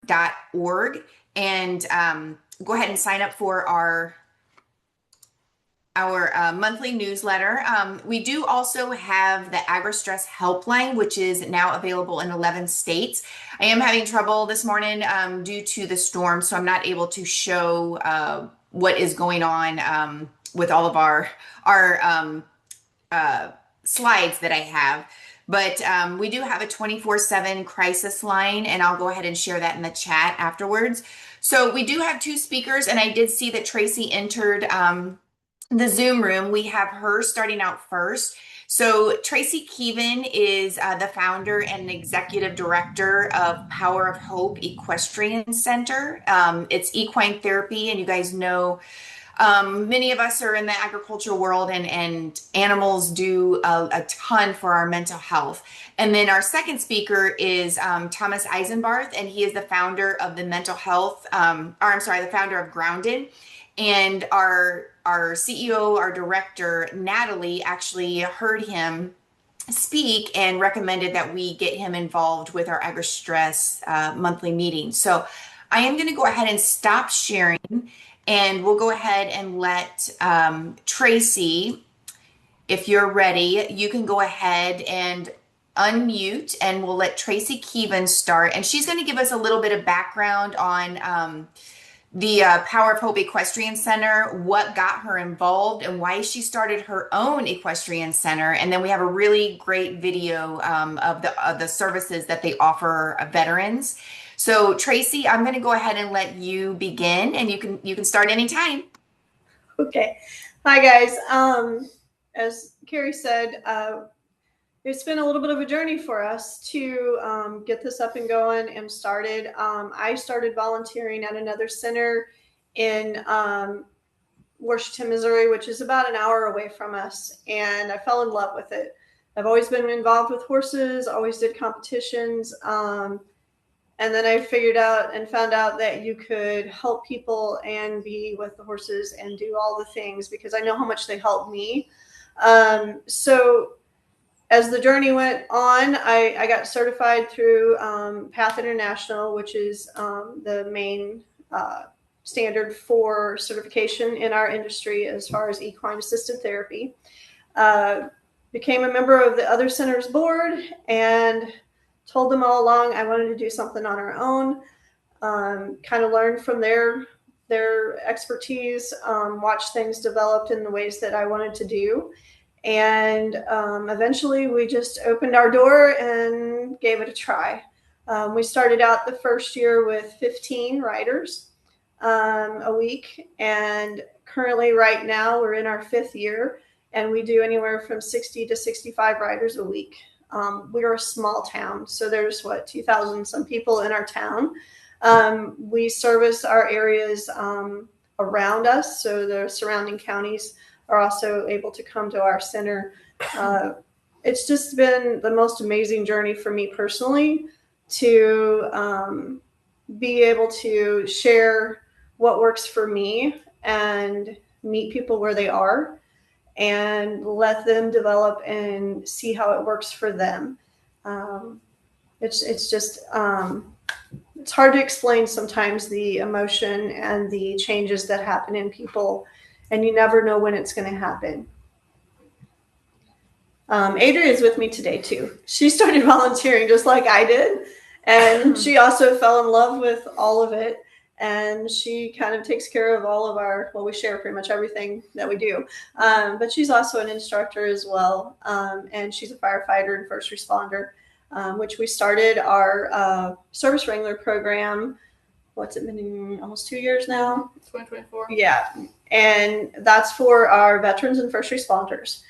and go ahead and sign up for our monthly newsletter. We do also have the AgriStress helpline, which is now available in 11 states. I am having trouble this morning due to the storm, so I'm not able to show what is going on with all of our slides that I have. But we do have a 24/7 crisis line, and I'll go ahead and share that in the chat afterwards. So we do have 2 speakers, and I did see that Tracey entered the Zoom room. We have her starting out first. So Tracey Keeven is the founder and executive director of Power of Hope Equestrian Center. It's equine therapy, and you guys know many of us are in the agricultural world, and animals do a ton for our mental health. And then our second speaker is Thomas Eisenbarth, and he is the founder of the the founder of Grounded. And our CEO, our director, Natalie, actually heard him speak and recommended that we get him involved with our AgriStress monthly meeting. So I am going to go ahead and stop sharing, and we'll go ahead and let Tracey, if you're ready, you can go ahead and unmute, and we'll let Tracey Keeven start. And she's going to give us a little bit of background on the Power of Hope Equestrian Center, what got her involved, and why she started her own equestrian center. And then we have a really great video of the services that they offer veterans. So Tracey, I'm going to go ahead and let you begin, and you can start anytime. Okay. Hi guys. As Carrie said, it's been a little bit of a journey for us to get this up and going and started. I started volunteering at another center in Washington, Missouri, which is about an hour away from us, and I fell in love with it. I've always been involved with horses, always did competitions, and then I found out that you could help people and be with the horses and do all the things, because I know how much they helped me. So as the journey went on, I got certified through PATH International, which is the main standard for certification in our industry as far as equine assisted therapy. Became a member of the other center's board and told them all along I wanted to do something on our own. Kind of learned from their expertise, watched things developed in the ways that I wanted to do. And eventually we just opened our door and gave it a try. We started out the first year with 15 riders a week. And currently right now we're in our 5th year, and we do anywhere from 60 to 65 riders a week. We're a small town, so there's 2,000 some people in our town. We service our areas around us, so the surrounding counties are also able to come to our center. It's just been the most amazing journey for me personally to be able to share what works for me and meet people where they are and let them develop and see how it works for them. It's just, it's hard to explain sometimes the emotion and the changes that happen in people, and you never know when it's going to happen. Adrienne is with me today too. She started volunteering just like I did, and she also fell in love with all of it. And she kind of takes care of all of we share pretty much everything that we do. But she's also an instructor as well. And she's a firefighter and first responder, which we started our service wrangler program. What's it been, almost 2 years now? 2024. Yeah. And that's for our veterans and first responders,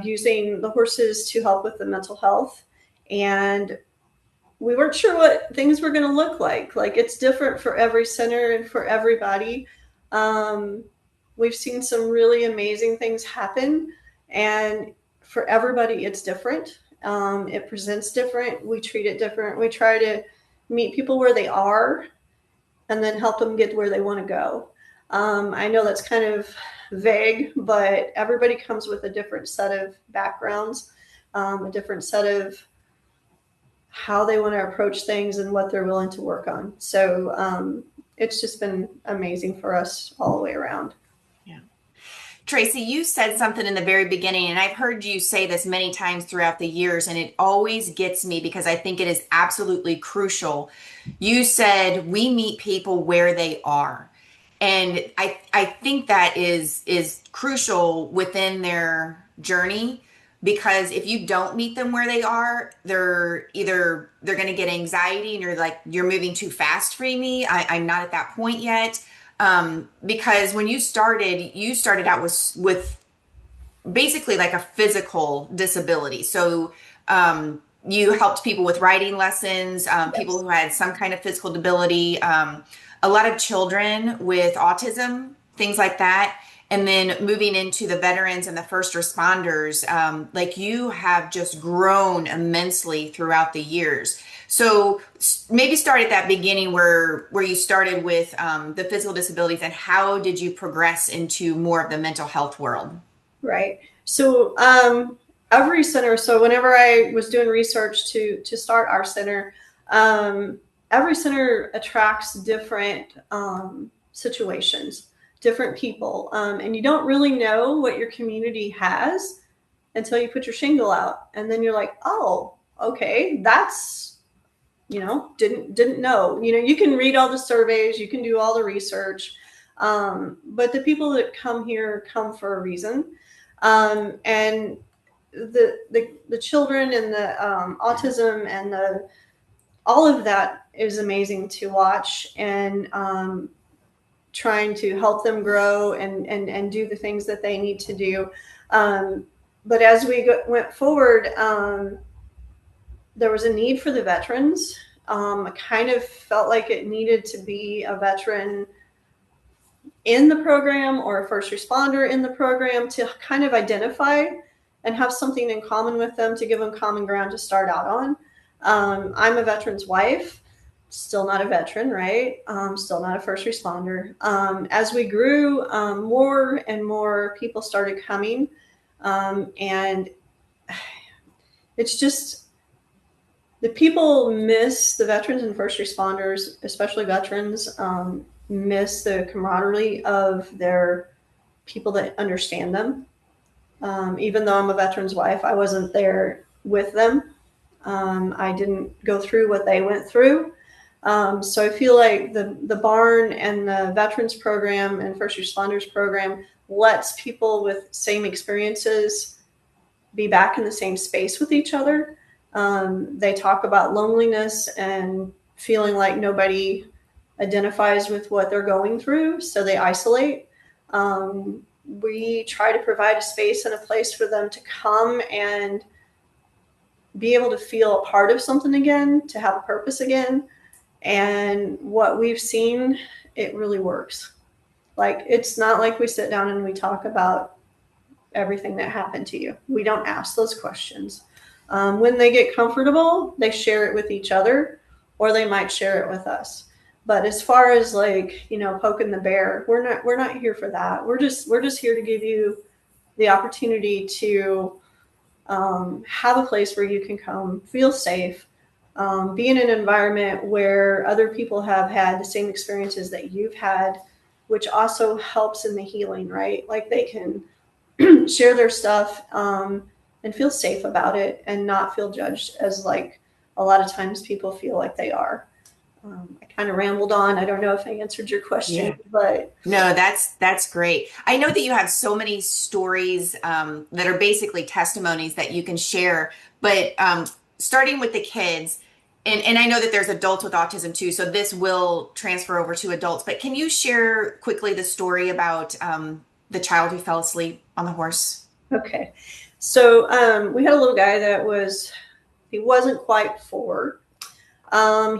using the horses to help with the mental health. And we weren't sure what things were going to look like. Like, it's different for every center and for everybody. We've seen some really amazing things happen, and for everybody, it's different. It presents different. We treat it different. We try to meet people where they are and then help them get where they want to go. I know that's kind of vague, but everybody comes with a different set of backgrounds, a different set of how they want to approach things and what they're willing to work on. So it's just been amazing for us all the way around. Yeah. Tracey, you said something in the very beginning, and I've heard you say this many times throughout the years, and it always gets me because I think it is absolutely crucial. You said we meet people where they are. And I think that is crucial within their journey, because if you don't meet them where they are, they're going to get anxiety and you're like, you're moving too fast for me. I'm not at that point yet. Because when you started out with basically like a physical disability. So you helped people with writing lessons, people who had some kind of physical disability, a lot of children with autism, things like that. And then moving into the veterans and the first responders, like you have just grown immensely throughout the years. So maybe start at that beginning where you started with the physical disabilities, and how did you progress into more of the mental health world? Right. So every center, so whenever I was doing research to start our center, every center attracts different situations, different people. And you don't really know what your community has until you put your shingle out. And then you're like, oh, okay, that's, didn't know. You can read all the surveys, you can do all the research. But the people that come here come for a reason. And the children and the autism and all of that is amazing to watch, and trying to help them grow and do the things that they need to do. But as we went forward, there was a need for the veterans. I kind of felt like it needed to be a veteran in the program or a first responder in the program to kind of identify and have something in common with them, to give them common ground to start out on. I'm a veteran's wife, still not a veteran, right? Still not a first responder. As we grew, more and more people started coming. And it's just, the people miss the veterans and first responders, especially veterans, miss the camaraderie of their people that understand them. Even though I'm a veteran's wife, I wasn't there with them. I didn't go through what they went through. So I feel like the barn and the veterans program and first responders program lets people with same experiences be back in the same space with each other. They talk about loneliness and feeling like nobody identifies with what they're going through, so they isolate. We try to provide a space and a place for them to come and be able to feel a part of something again, to have a purpose again. And what we've seen, it really works. Like, it's not like we sit down and we talk about everything that happened to you. We don't ask those questions. When they get comfortable, they share it with each other, or they might share it with us. But as far as like, poking the bear, we're not here for that. We're just here to give you the opportunity to have a place where you can come, feel safe, be in an environment where other people have had the same experiences that you've had, which also helps in the healing, right? Like, they can share their stuff and feel safe about it and not feel judged, as like a lot of times people feel like they are. I kind of rambled on. I don't know if I answered your question, Yeah. but No, that's great. I know that you have so many stories that are basically testimonies that you can share, but starting with the kids, and I know that there's adults with autism too, so this will transfer over to adults, but can you share quickly the story about the child who fell asleep on the horse? okay. So we had a little guy that he wasn't quite 4.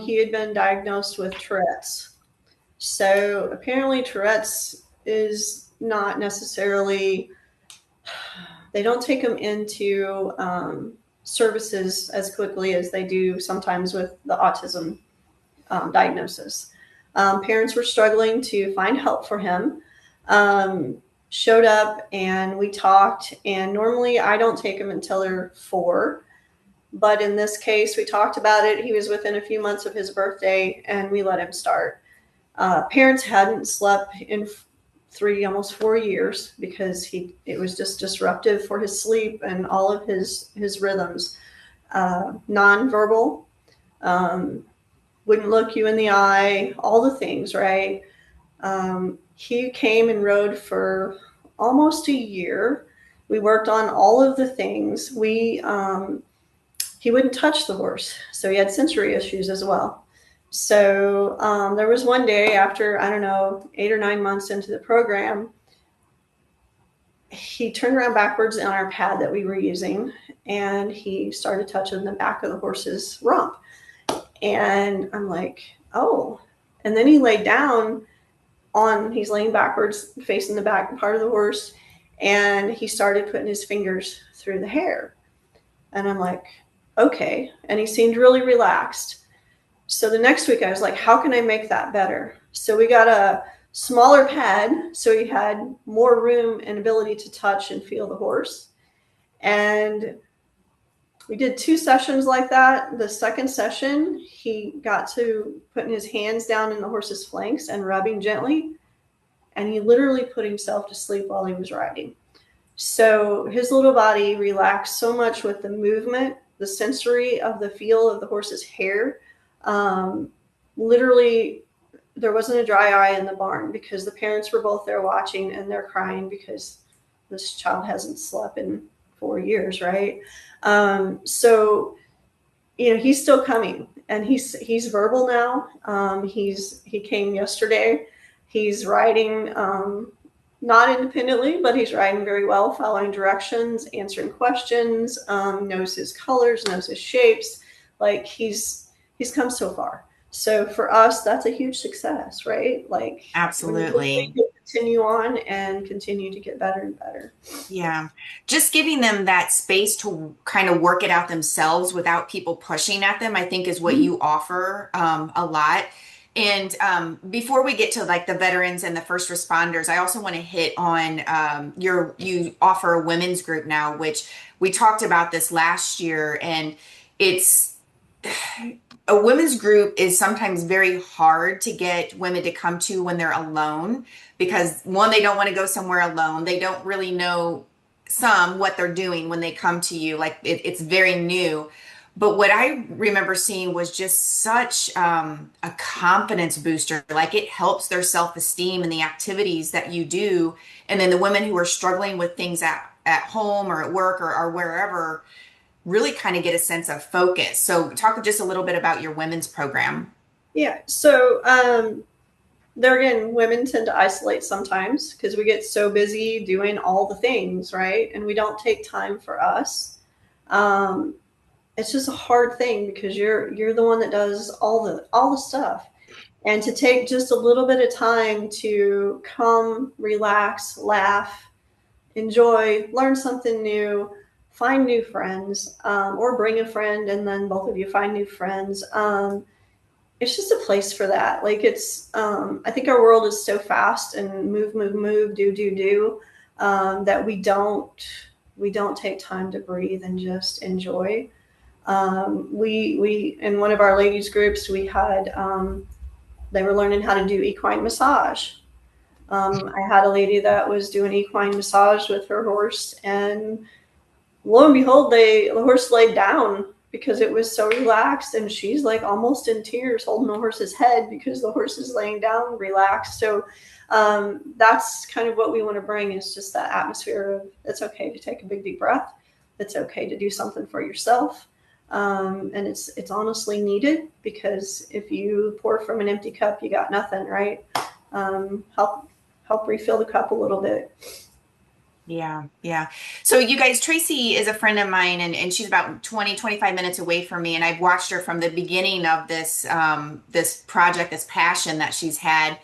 He had been diagnosed with Tourette's. So apparently Tourette's is not necessarily, they don't take them into services as quickly as they do sometimes with the autism diagnosis. Parents were struggling to find help for him. Showed up and we talked, and normally I don't take them until they're 4. But in this case, we talked about it. He was within a few months of his birthday, and we let him start. Parents hadn't slept in almost 4 years because it was just disruptive for his sleep and all of his rhythms. Nonverbal, wouldn't look you in the eye, all the things, right? He came and rode for almost a year. We worked on all of the things. He wouldn't touch the horse, so he had sensory issues as well. So there was one day after, I don't know, 8 or 9 months into the program, he turned around backwards on our pad that we were using, and he started touching the back of the horse's rump. And I'm like, oh. And then he laid down he's laying backwards, facing the back part of the horse, and he started putting his fingers through the hair. And I'm like, okay. And he seemed really relaxed. So the next week I was like, how can I make that better? So we got a smaller pad, so he had more room and ability to touch and feel the horse. And we did 2 sessions like that. The second session, he got to putting his hands down in the horse's flanks and rubbing gently. And he literally put himself to sleep while he was riding. So his little body relaxed so much with the movement, the sensory of the feel of the horse's hair. Literally, there wasn't a dry eye in the barn because the parents were both there watching, and they're crying because this child hasn't slept in 4 years, right? So, he's still coming, and he's verbal now. He came yesterday. He's riding, not independently, but he's riding very well, following directions, answering questions, knows his colors, knows his shapes. Like he's come so far. So for us, that's a huge success, right? Like Absolutely. Continue on and continue to get better and better. Yeah. Just giving them that space to kind of work it out themselves without people pushing at them, I think is what you offer a lot. And before we get to like the veterans and the first responders, I also want to hit on you offer a women's group now, which we talked about this last year. And it's a women's group is sometimes very hard to get women to come to when they're alone because one, they don't want to go somewhere alone. They don't really know what they're doing when they come to you. Like it's very new. But what I remember seeing was just such a confidence booster. Like it helps their self-esteem and the activities that you do. And then the women who are struggling with things at home or at work or wherever really kind of get a sense of focus. So talk just a little bit about your women's program. Yeah. So there again, women tend to isolate sometimes because we get so busy doing all the things, right? And we don't take time for us. It's just a hard thing because you're the one that does all the stuff. And to take just a little bit of time to come, relax, laugh, enjoy, learn something new, find new friends, or bring a friend and then both of you find new friends. It's just a place for that. Like I think our world is so fast and move, do, that we don't take time to breathe and just enjoy. We in one of our ladies groups, we had, they were learning how to do equine massage. I had a lady that was doing equine massage with her horse, and lo and behold, the horse laid down because it was so relaxed, and she's like almost in tears holding the horse's head because the horse is laying down relaxed. So that's kind of what we want to bring, is just that atmosphere of it's okay to take a big deep breath. It's okay to do something for yourself. And it's honestly needed, because if you pour from an empty cup, you got nothing, right? Help refill the cup a little bit. Yeah. Yeah. So you guys, Tracey is a friend of mine, and she's about 25 minutes away from me. And I've watched her from the beginning of this, this project, this passion that she's had.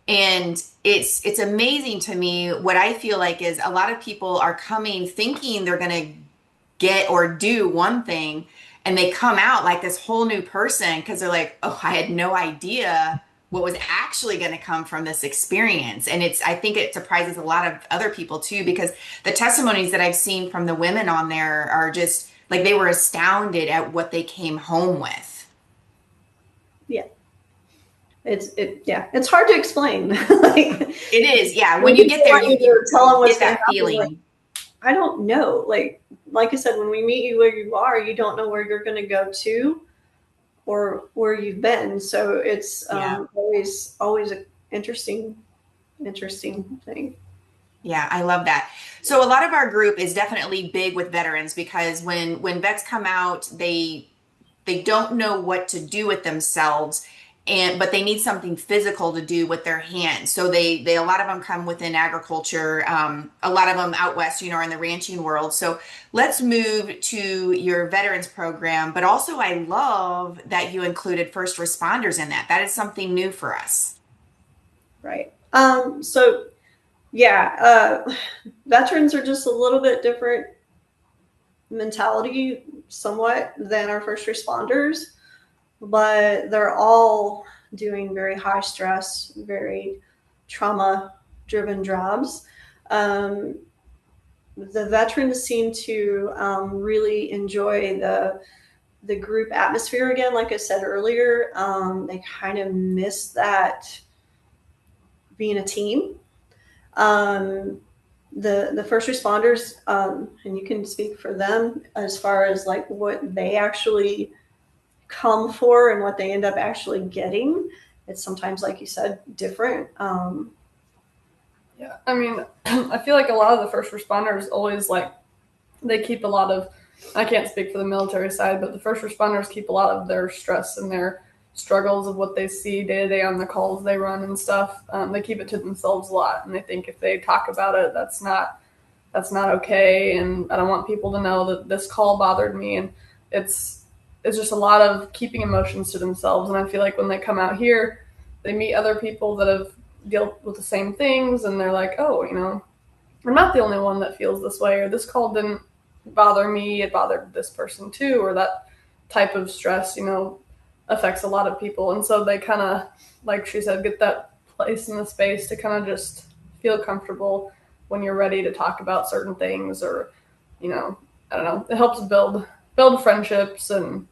And it's amazing to me. What I feel like is a lot of people are coming thinking they're going to get or do one thing, and they come out like this whole new person because they're like, oh, I had no idea what was actually going to come from this experience. And I think it surprises a lot of other people too, because the testimonies that I've seen from the women on there are just like they were astounded at what they came home with. Yeah. It's hard to explain. Like, It is, yeah. When you get there, you tell them what's get going to that happen. feeling. Like, I don't know. Like I said, when we meet you where you are, you don't know where you're going to go to or where you've been. So it's always an interesting thing. Yeah, I love that. So a lot of our group is definitely big with veterans because when vets come out, they don't know what to do with themselves, and but they need something physical to do with their hands. So they a lot of them come within agriculture, a lot of them out west, are in the ranching world. So let's move to your veterans program, but also I love that you included first responders in that. That is something new for us. Right. So yeah, veterans are just a little bit different mentality somewhat than our first responders, but they're all doing very high stress, very trauma driven jobs. The veterans seem to really enjoy the group atmosphere again. Like I said earlier, they kind of miss that being a team. The first responders, and you can speak for them as far as like what they actually come for and what they end up actually getting. It's sometimes, like you said, different. Yeah, I mean, I feel like a lot of the first responders always they keep a lot of, I can't speak for the military side, but the first responders keep a lot of their stress and their struggles of what they see day to day on the calls they run and stuff. They keep it to themselves a lot, and they think if they talk about it, that's not okay, and I don't want people to know that this call bothered me. And it's just a lot of keeping emotions to themselves. And I feel like when they come out here, they meet other people that have dealt with the same things, and they're like, oh, I'm not the only one that feels this way, or this call didn't bother me, it bothered this person too, or that type of stress, affects a lot of people. And so they kind of, like she said, get that place in the space to kind of just feel comfortable when you're ready to talk about certain things, or, I don't know, it helps build friendships and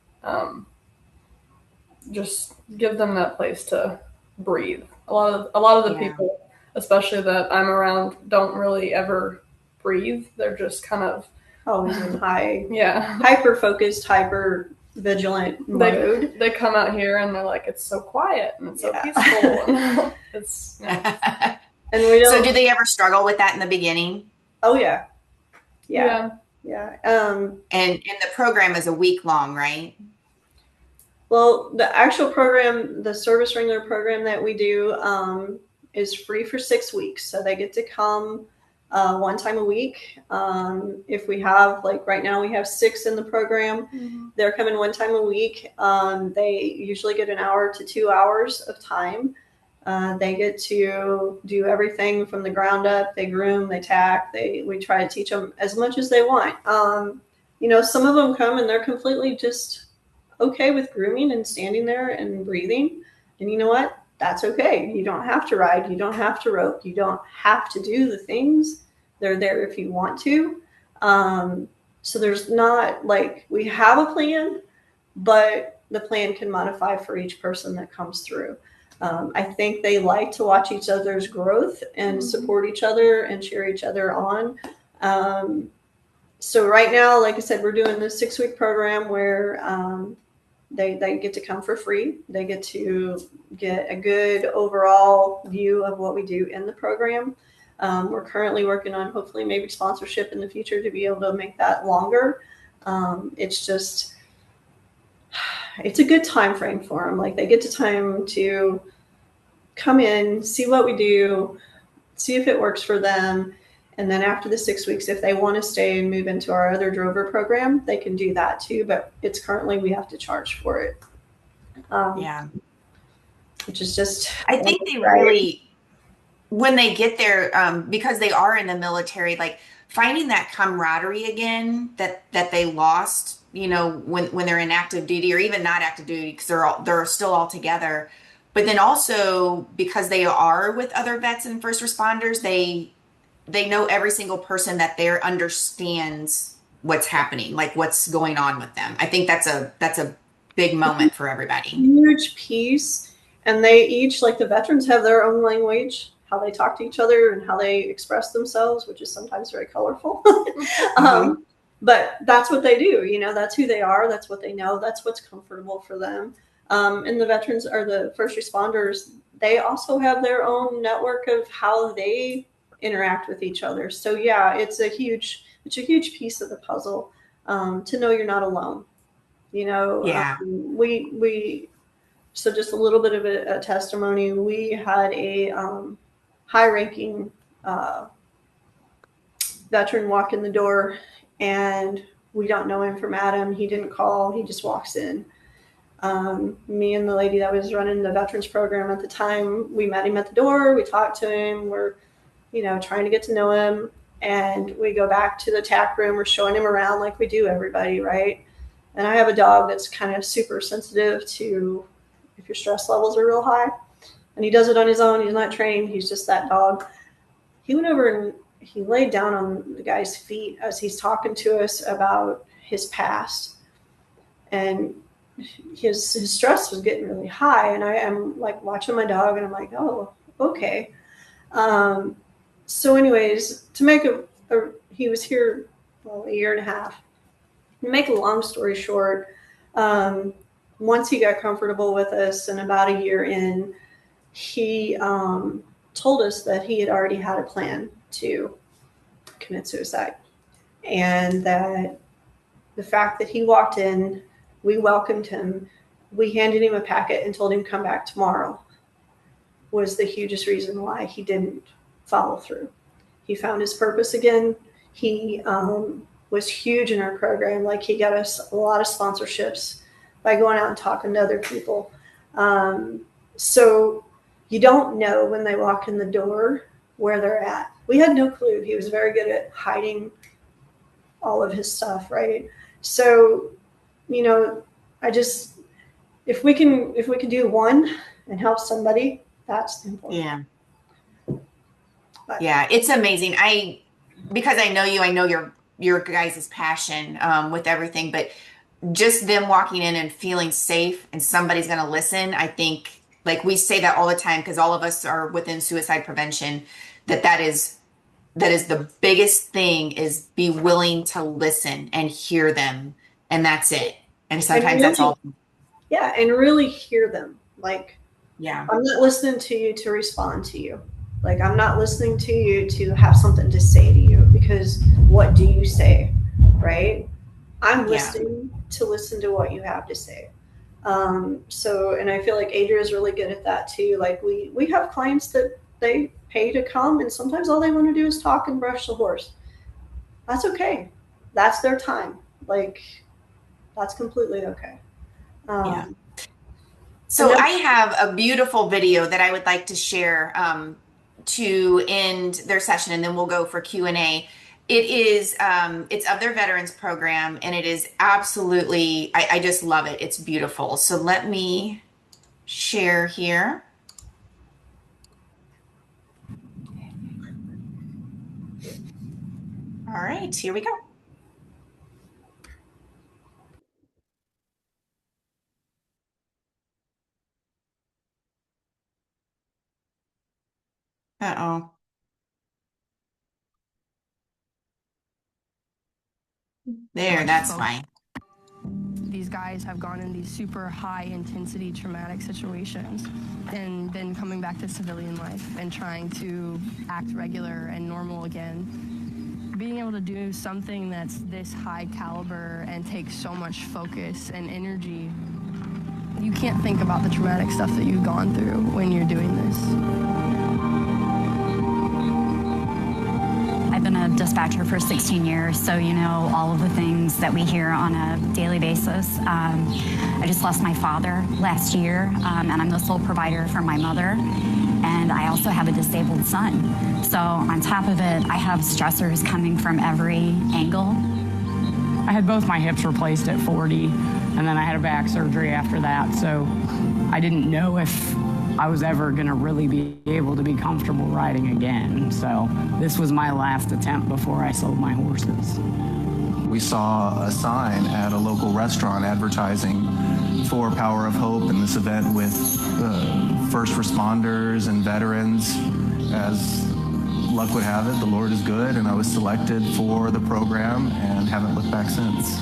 just give them that place to breathe. A lot of the people, especially that I'm around, don't really ever breathe. They're just kind of always in hyper focused, hyper vigilant mode. They come out here and they're like, it's so quiet and it's so peaceful. And it's and we don't. So do they ever struggle with that in the beginning? Oh yeah. And the program is a week long, right? Well, the actual program, the service wrangler program that we do, is free for 6 weeks. So they get to come one time a week. If we have, like right now, we have 6 in the program. Mm-hmm. They're coming one time a week. They usually get an hour to 2 hours of time. They get to do everything from the ground up. They groom, they tack. We try to teach them as much as they want. Some of them come and they're completely just okay with grooming and standing there and breathing. And you know what? That's okay. You don't have to ride. You don't have to rope. You don't have to do the things. They're there if you want to. So there's not we have a plan, but the plan can modify for each person that comes through. I think they like to watch each other's growth and support each other and cheer each other on. So right now, like I said, we're doing this 6-week program where they get to come for free. They get to get a good overall view of what we do in the program. We're currently working on hopefully maybe sponsorship in the future to be able to make that longer. It's a good time frame for them. Like they get to time to come in, see what we do, see if it works for them. And then after the 6 weeks, if they want to stay and move into our other drover program, they can do that too. But it's currently, we have to charge for it. Which is just, I think they really, when they get there, because they are in the military, finding that camaraderie again that they lost, when they're in active duty or even not active duty, because they're still all together. But then also because they are with other vets and first responders, they know every single person that there understands what's happening, like what's going on with them. I think that's a big moment for everybody. Huge piece. And they each, like the veterans, have their own language, how they talk to each other and how they express themselves, which is sometimes very colorful. But that's what they do. You know, that's who they are. That's what they know. That's what's comfortable for them. And the veterans or the first responders, they also have their own network of how they interact with each other. So yeah, it's a huge piece of the puzzle, to know you're not alone. You know, Yeah. So just a little bit of a testimony. We had a high-ranking veteran walk in the door, and we don't know him from Adam. He didn't call. He just walks in. Me and the lady that was running the veterans program at the time, we met him at the door. We talked to him. We're, you know, trying to get to know him. And we go back to the tack room. We're showing him around like we do everybody, right? And I have a dog that's kind of super sensitive to if your stress levels are real high. And he does it on his own. He's not trained. He's just that dog. He went over and he laid down on the guy's feet as he's talking to us about his past. And his stress was getting really high. And I am like watching my dog and I'm like, oh, okay. So anyways, to make he was here a year and a half. To make a long story short, once he got comfortable with us and about a year in, he told us that he had already had a plan to commit suicide. And that the fact that he walked in, we welcomed him, we handed him a packet and told him come back tomorrow, was the hugest reason why he didn't follow through. He found his purpose again. He was huge in our program. Like he got us a lot of sponsorships by going out and talking to other people. So you don't know when they walk in the door where they're at. We had no clue. He was very good at hiding all of his stuff, right? So, you know, if we can do one and help somebody, that's important. Yeah. But, yeah, it's amazing. Because I know you, I know your guys' passion with everything, but just them walking in and feeling safe and somebody's going to listen. I think, like we say that all the time, because all of us are within suicide prevention, that is the biggest thing, is be willing to listen and hear them. And that's it. And sometimes really, that's all. Yeah. And really hear them. Like, yeah, I'm not listening to you to respond to you. Like, I'm not listening to you to have something to say to you, because what do you say? Right. I'm listening to listen to what you have to say. So, and I feel like Adria is really good at that too. Like we have clients that they pay to come, and sometimes all they want to do is talk and brush the horse. That's okay. That's their time. Like, that's completely okay. So I have a beautiful video that I would like to share to end their session, and then we'll go for Q&A. It is, it's of their veterans program, and it is absolutely, I just love it. It's beautiful. So let me share here. All right, here we go. Uh-oh. There, that's fine. These guys have gone in these super high intensity traumatic situations and then coming back to civilian life and trying to act regular and normal again. Being able to do something that's this high caliber and takes so much focus and energy, you can't think about the traumatic stuff that you've gone through when you're doing this. I've been a dispatcher for 16 years, so you know all of the things that we hear on a daily basis. I just lost my father last year, and I'm the sole provider for my mother, and I also have a disabled son. So on top of it, I have stressors coming from every angle. I had both my hips replaced at 40, and then I had a back surgery after that, so I didn't know if I was ever going to really be able to be comfortable riding again. So this was my last attempt before I sold my horses. We saw a sign at a local restaurant advertising for Power of Hope and this event with first responders and veterans. As luck would have it, the Lord is good, and I was selected for the program and haven't looked back since.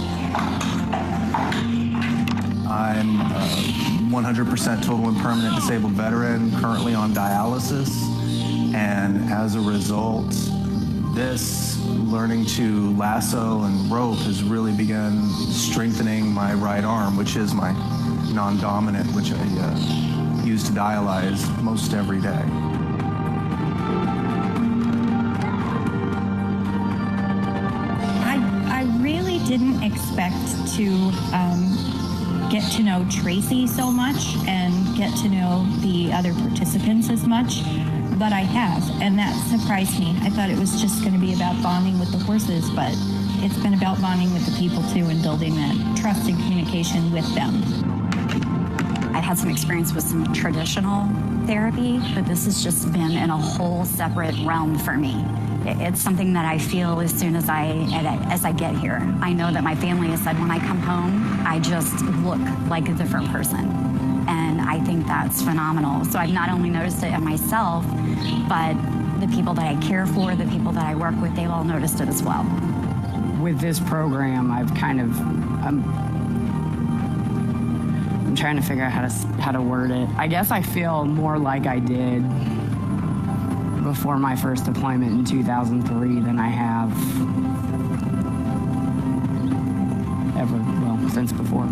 I'm a 100% total and permanent disabled veteran, currently on dialysis, and as a result, this learning to lasso and rope has really begun strengthening my right arm, which is my non-dominant, which I use to dialyze most every day. I really didn't expect to get to know Tracey so much and get to know the other participants as much, but I have, and that surprised me. I thought it was just going to be about bonding with the horses, but it's been about bonding with the people too and building that trust and communication with them. I've had some experience with some traditional therapy, but this has just been in a whole separate realm for me. It's something that I feel as soon as I get here. I know that my family has said when I come home, I just look like a different person. And I think that's phenomenal. So I've not only noticed it in myself, but the people that I care for, the people that I work with, they've all noticed it as well. With this program, I've kind of, I'm trying to figure out how to word it. I guess I feel more like I did before my first deployment in 2003 than I have ever, well, since before.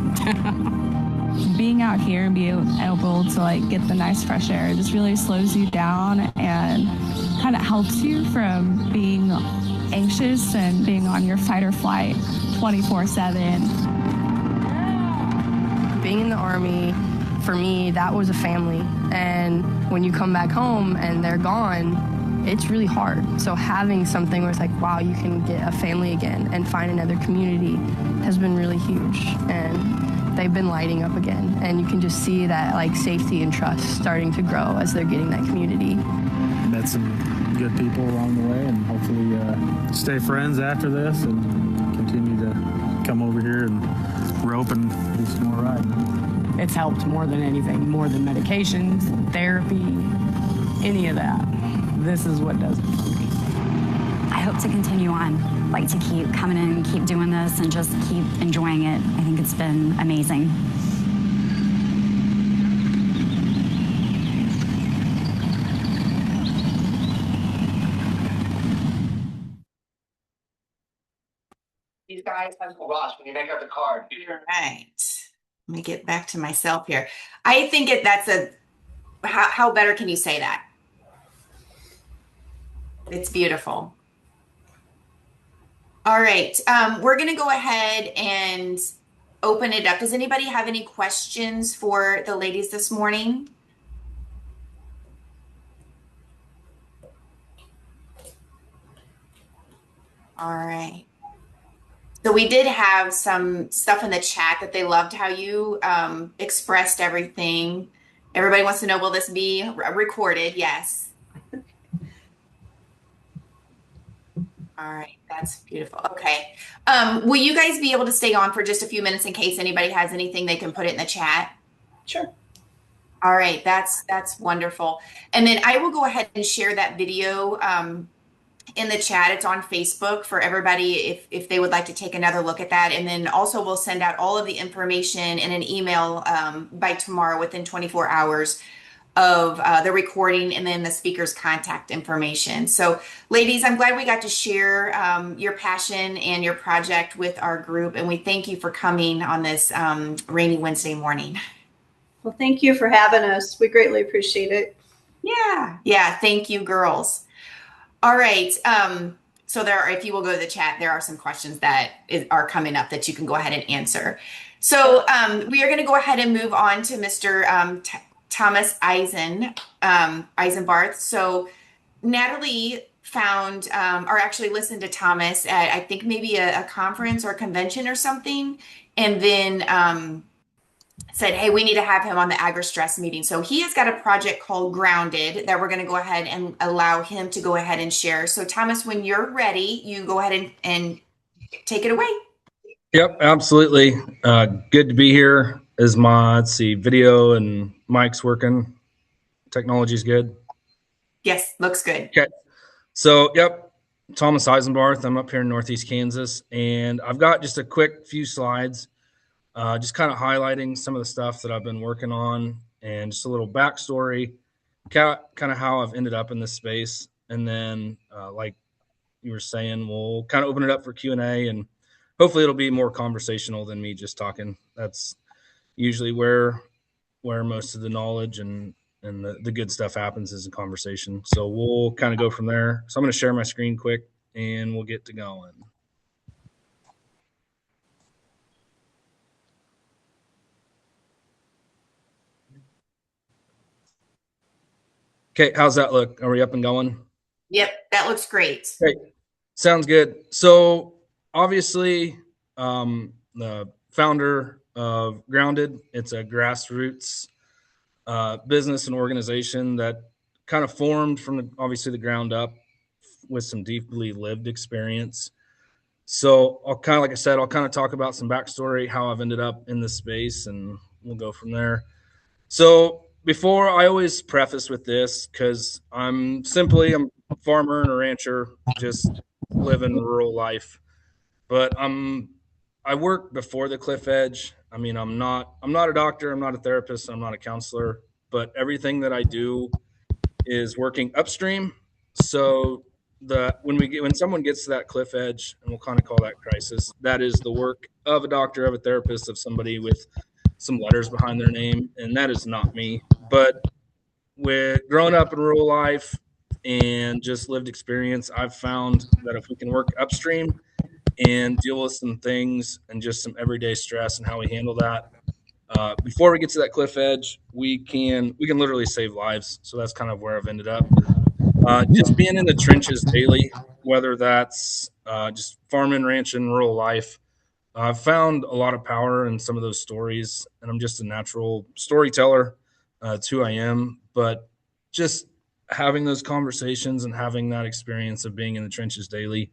Being out here and being able to like get the nice fresh air just really slows you down and kind of helps you from being anxious and being on your fight or flight 24/7. Being in the Army, for me, that was a family. And when you come back home and they're gone, it's really hard. So having something where it's like, wow, you can get a family again and find another community has been really huge. And they've been lighting up again. And you can just see that like safety and trust starting to grow as they're getting that community. Met some good people along the way, and hopefully stay friends after this and continue to come over here and rope and do some more riding. It's helped more than anything, more than medications, therapy, any of that. This is what does it for me. I hope to continue on, like to keep coming in, keep doing this, and just keep enjoying it. I think it's been amazing. These guys have. Oh, Ross, when you make out the card. All right. Let me get back to myself here. I think that's a, how better can you say that? It's beautiful. All right. We're going to go ahead and open it up. Does anybody have any questions for the ladies this morning? All right. So we did have some stuff in the chat that they loved how you expressed everything. Everybody wants to know, will this be recorded? Yes. All right, that's beautiful. Okay. Will you guys be able to stay on for just a few minutes in case anybody has anything, they can put it in the chat? Sure. All right, that's wonderful. And then I will go ahead and share that video in the chat. It's on Facebook for everybody if they would like to take another look at that. And then also we'll send out all of the information in an email by tomorrow within 24 hours of the recording and then the speaker's contact information. So ladies, I'm glad we got to share your passion and your project with our group. And we thank you for coming on this rainy Wednesday morning. Well, thank you for having us. We greatly appreciate it. Yeah. Thank you, girls. All right. So there are, if you will go to the chat, there are some questions that are coming up that you can go ahead and answer. So we are going to go ahead and move on to Mr. Thomas Eisenbarth. So Natalie found, or actually listened to Thomas at, I think maybe a conference or a convention or something. And then said, hey, we need to have him on the AgriStress meeting. So he has got a project called Grounded that we're going to go ahead and allow him to go ahead and share. So Thomas, when you're ready, you go ahead and take it away. Yep, absolutely. Good to be here. Is my, let's see, video and mic's working? Technology's good? Yes, looks good. Okay. So, yep, Thomas Eisenbarth. I'm up here in Northeast Kansas, and I've got just a quick few slides, just kind of highlighting some of the stuff that I've been working on and just a little backstory, kind of how I've ended up in this space. And then, like you were saying, we'll kind of open it up for Q&A, and hopefully it'll be more conversational than me just talking. That's usually where most of the knowledge and the good stuff happens is in conversation. So we'll kind of go from there. So I'm going to share my screen quick and we'll get to going. Okay, how's that look? Are we up and going? Yep, that looks great. Great. Sounds good. So obviously, the founder of Grounded, it's a grassroots business and organization that kind of formed from obviously the ground up with some deeply lived experience. So I'll kind of, like I said, I'll kind of talk about some backstory, how I've ended up in this space, and we'll go from there. So before, I always preface with this because I'm a farmer and a rancher, just living rural life. But I work before the cliff edge. I mean, I'm not a doctor, I'm not a therapist, I'm not a counselor, but everything that I do is working upstream. So when someone gets to that cliff edge, and we'll kind of call that crisis, that is the work of a doctor, of a therapist, of somebody with some letters behind their name, and that is not me. But with growing up in rural life and just lived experience, I've found that if we can work upstream and deal with some things and just some everyday stress and how we handle that, before we get to that cliff edge, we can literally save lives. So that's kind of where I've ended up. Just being in the trenches daily, whether that's just farming, ranching, rural life, I've found a lot of power in some of those stories, and I'm just a natural storyteller. It's who I am. But just having those conversations and having that experience of being in the trenches daily,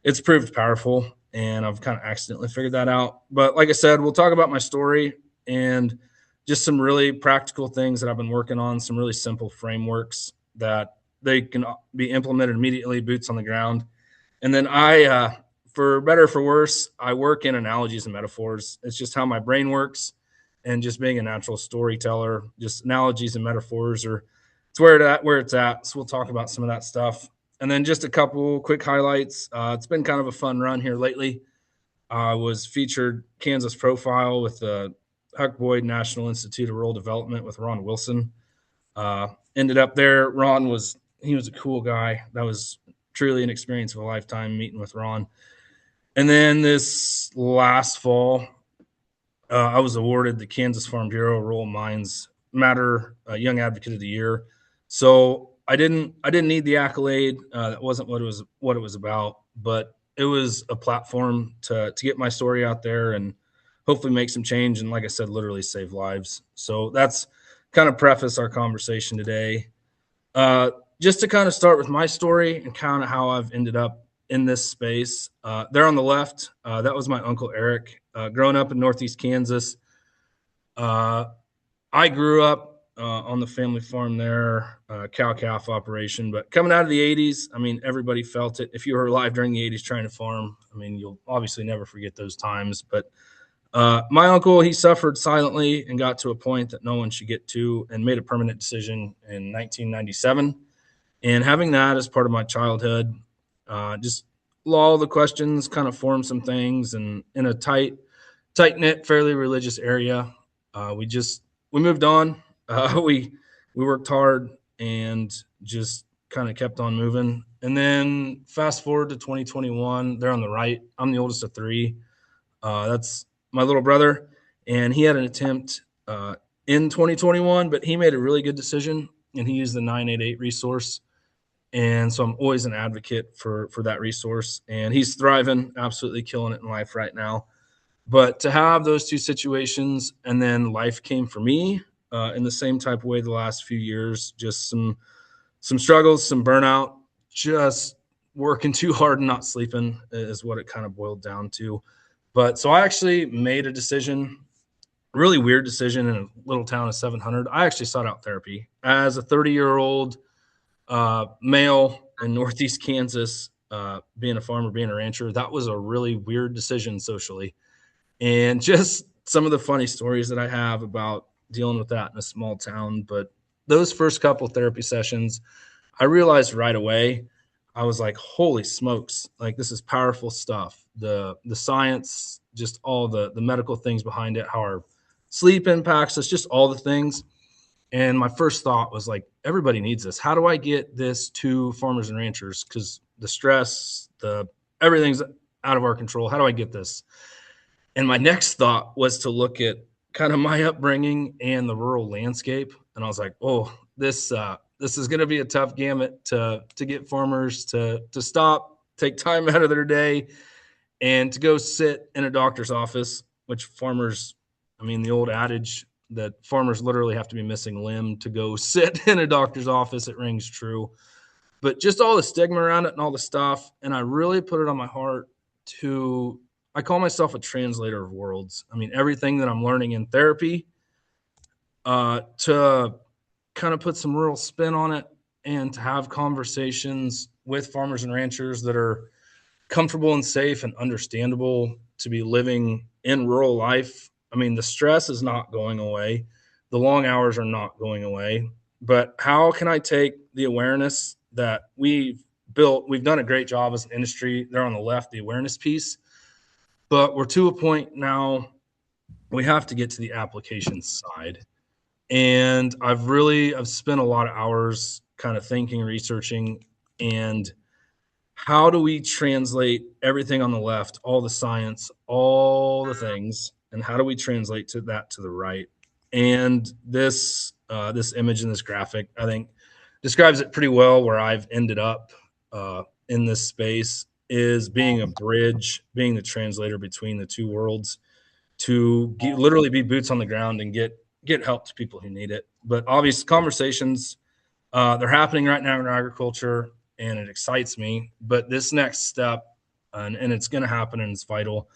it's proved powerful, and I've kind of accidentally figured that out. But like I said, we'll talk about my story and just some really practical things that I've been working on, some really simple frameworks that they can be implemented immediately, boots on the ground. And then for better or for worse, I work in analogies and metaphors. It's just how my brain works, and just being a natural storyteller, just analogies and metaphors it's where it's at. So we'll talk about some of that stuff. And then just a couple quick highlights. It's been kind of a fun run here lately. I was featured Kansas profile with the Huck Boyd National Institute of Rural Development with Ron Wilson. Ended up there. He was a cool guy. That was truly an experience of a lifetime meeting with Ron. And then this last fall, I was awarded the Kansas Farm Bureau Rural Minds Matter Young Advocate of the Year. So I didn't need the accolade. That wasn't what it was about, but it was a platform to get my story out there and hopefully make some change. And like I said, literally save lives. So that's kind of preface our conversation today. Just to kind of start with my story and kind of how I've ended up in this space. There on the left, that was my Uncle Eric. Growing up in Northeast Kansas, I grew up on the family farm there, cow-calf operation. But coming out of the 80s, I mean, everybody felt it. If you were alive during the 80s trying to farm, I mean, you'll obviously never forget those times. But my uncle, he suffered silently and got to a point that no one should get to, and made a permanent decision in 1997. And having that as part of my childhood, just all the questions kind of formed some things. And in a tight-knit, fairly religious area, we moved on. We worked hard and just kind of kept on moving. And then fast forward to 2021, there on the right, I'm the oldest of three. That's my little brother, and he had an attempt in 2021, but he made a really good decision, and he used the 988 resource. And so I'm always an advocate for that resource, and he's thriving, absolutely killing it in life right now. But to have those two situations, and then life came for me in the same type of way the last few years, just some struggles, some burnout, just working too hard and not sleeping is what it kind of boiled down to. But so I actually made a decision, really weird decision in a little town of 700. I actually sought out therapy as a 30-year-old male in Northeast Kansas, being a farmer, being a rancher. That was a really weird decision socially. And just some of the funny stories that I have about dealing with that in a small town. But those first couple therapy sessions, I realized right away, I was like, holy smokes, like this is powerful stuff. The science, just all the medical things behind it, how our sleep impacts us, just all the things. And my first thought was like, everybody needs this. How do I get this to farmers and ranchers? Because the stress, everything's out of our control. How do I get this? And my next thought was to look at kind of my upbringing and the rural landscape. And I was like, oh, this is going to be a tough gamut to get farmers to stop, take time out of their day, and to go sit in a doctor's office, which farmers, I mean, the old adage that farmers literally have to be missing a limb to go sit in a doctor's office, it rings true. But just all the stigma around it and all the stuff. And I really put it on my heart I call myself a translator of worlds. I mean, everything that I'm learning in therapy, to kind of put some rural spin on it and to have conversations with farmers and ranchers that are comfortable and safe and understandable to be living in rural life. I mean, the stress is not going away. The long hours are not going away. But how can I take the awareness that we've built? We've done a great job as an industry there on the left, the awareness piece. But we're to a point now we have to get to the application side. And I've spent a lot of hours kind of thinking, researching, and how do we translate everything on the left, all the science, all the things, and how do we translate that to the right? And this image in this graphic, I think, describes it pretty well where I've ended up in this space, is being a bridge, being the translator between the two worlds to literally be boots on the ground and get help to people who need it. But obvious conversations, they're happening right now in agriculture, and it excites me. But this next step, and it's going to happen and it's vital,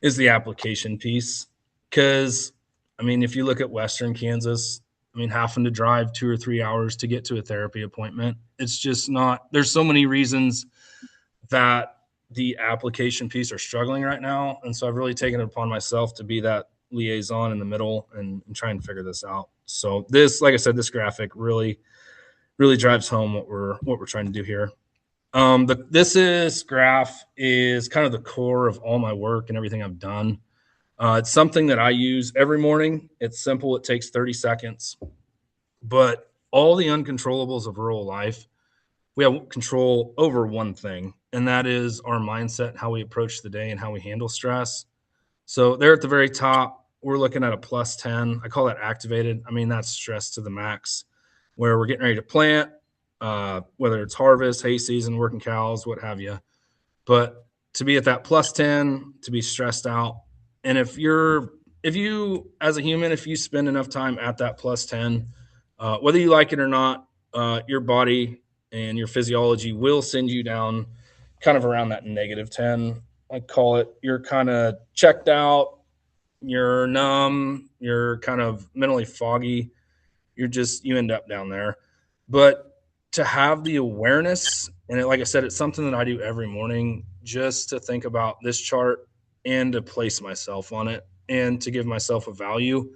is the application piece. Because, I mean, if you look at Western Kansas, I mean, having to drive 2 or 3 hours to get to a therapy appointment, it's just not, there's so many reasons that the application piece are struggling right now. And so I've really taken it upon myself to be that liaison in the middle and try and figure this out. So this, like I said, this graphic really drives home what we're trying to do here. This graph is kind of the core of all my work and everything I've done. It's something that I use every morning. It's simple. It takes 30 seconds, but all the uncontrollables of rural life, we have control over one thing, and that is our mindset, how we approach the day and how we handle stress. So there at the very top, we're looking at a +10. I call that activated. I mean, that's stress to the max, where we're getting ready to plant, whether it's harvest, hay season, working cows, what have you. But to be at that +10, to be stressed out. And if you, as a human, if you spend enough time at that +10, whether you like it or not, your body and your physiology will send you down kind of around that -10. I call it, you're kind of checked out, you're numb, you're kind of mentally foggy. You end up down there. But to have the awareness, and like I said, it's something that I do every morning, just to think about this chart and to place myself on it and to give myself a value.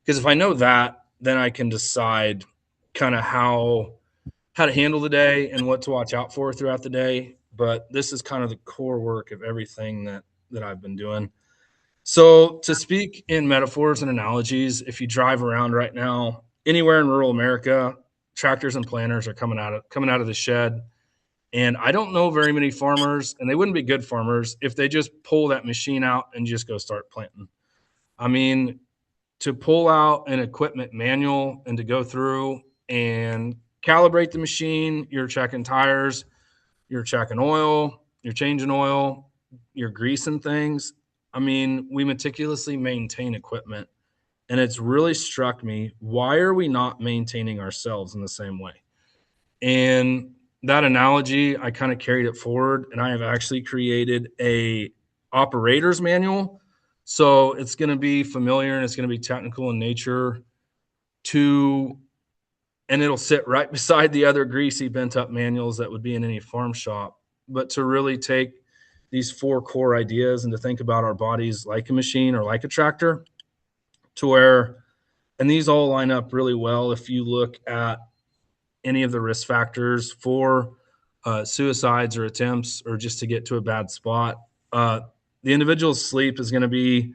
Because if I know that, then I can decide kind of how to handle the day and what to watch out for throughout the day. But this is kind of the core work of everything that I've been doing. So to speak in metaphors and analogies, if you drive around right now, anywhere in rural America, tractors and planters are coming out of the shed. And I don't know very many farmers, and they wouldn't be good farmers if they just pull that machine out and just go start planting. I mean, to pull out an equipment manual and to go through and calibrate the machine, you're checking tires, you're checking oil, you're changing oil, you're greasing things. I mean, we meticulously maintain equipment, and it's really struck me, why are we not maintaining ourselves in the same way? And that analogy, I kind of carried it forward, and I have actually created a operator's manual. So it's going to be familiar and it's going to be technical in nature and it'll sit right beside the other greasy bent up manuals that would be in any farm shop. But to really take these 4 core ideas and to think about our bodies like a machine or like a tractor, to where, and these all line up really well if you look at any of the risk factors for suicides or attempts or just to get to a bad spot. The individual's sleep is going to be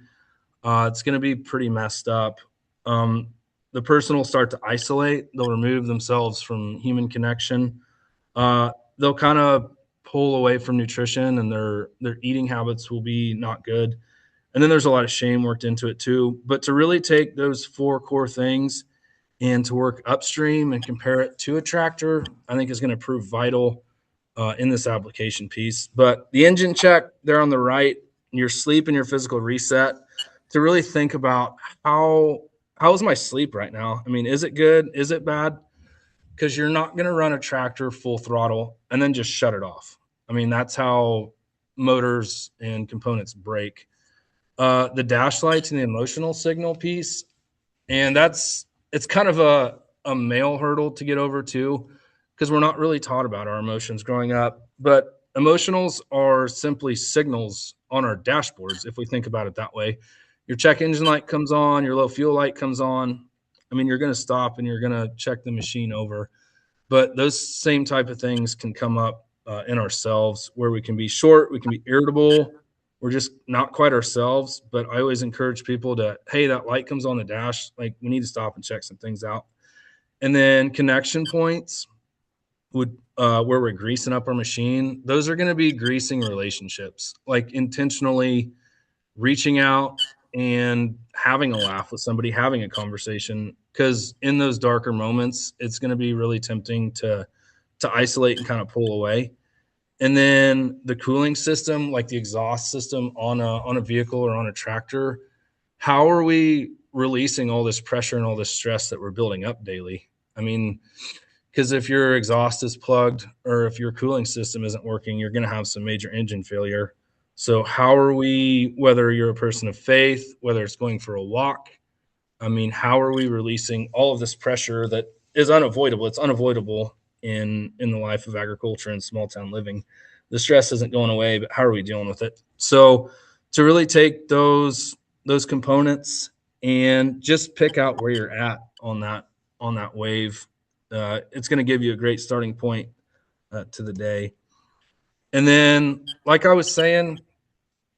it's going to be pretty messed up. The person will start to isolate. They'll remove themselves from human connection. They'll kind of pull away from nutrition, and their eating habits will be not good. And then there's a lot of shame worked into it too. But to really take those 4 core things and to work upstream and compare it to a tractor, I think is going to prove vital in this application piece. But the engine check there on the right, your sleep and your physical reset, to really think about how's my sleep right now? I mean, is it good? Is it bad? Because you're not going to run a tractor full throttle and then just shut it off. I mean, that's how motors and components break. The dash lights and the emotional signal piece, and it's kind of a male hurdle to get over too, because we're not really taught about our emotions growing up. But emotionals are simply signals on our dashboards, if we think about it that way. Your check engine light comes on, your low fuel light comes on. I mean, you're going to stop and you're going to check the machine over. But those same type of things can come up in ourselves, where we can be short, we can be irritable, we're just not quite ourselves. But I always encourage people to, hey, that light comes on the dash, like we need to stop and check some things out. And then connection points would where we're greasing up our machine. Those are going to be greasing relationships, like intentionally reaching out and having a laugh with somebody, having a conversation. Because in those darker moments, it's going to be really tempting to isolate and kind of pull away. And then the cooling system, like the exhaust system on a vehicle or on a tractor, how are we releasing all this pressure and all this stress that we're building up daily? I mean, because if your exhaust is plugged or if your cooling system isn't working, you're going to have some major engine failure. So how are we, whether you're a person of faith, whether it's going for a walk, I mean, how are we releasing all of this pressure that is unavoidable? It's unavoidable in the life of agriculture and small town living. The stress isn't going away, but how are we dealing with it? So to really take those components and just pick out where you're at on that wave, it's going to give you a great starting point to the day. And then, like I was saying,